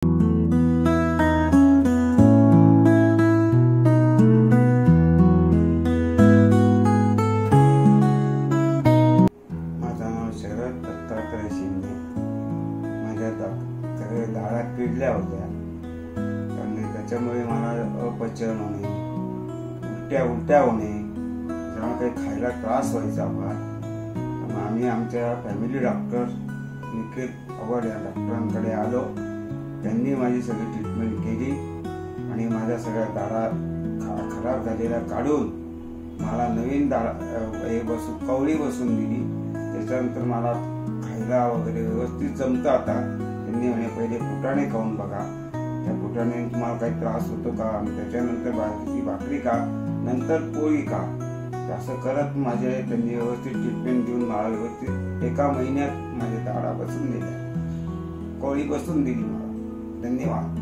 सगळ्या दाढा किडल्या होत्या आणि त्याच्यामुळे मला अपचन होणे, उलट्या होणे, त्यामुळे काही खायला त्रास व्हायचा फार। आम्ही आमच्या फॅमिली डॉक्टर निखिल आव्हाड या डॉक्टरांकडे आलो। त्यांनी माझी सगळी ट्रीटमेंट केली आणि माझ्या सगळ्या दाढा खराब झालेल्या काढून मला नवीन कवळी बसून दिली। त्याच्यानंतर मला खायला वगैरे व्यवस्थित जमतं आता। त्यांनी म्हणे पहिले फुटाणे खाऊन बघा, त्या फुटाणे तुम्हाला काही त्रास होतो का, त्याच्यानंतर बाजरीची भाकरी का, नंतर पोळी का, असं करत माझे त्यांनी व्यवस्थित ट्रीटमेंट देऊन मला व्यवस्थित 1 महिन्यात माझे दाढा बसून दिल्या, कवळी बसून दिली मला। धन्यवाद।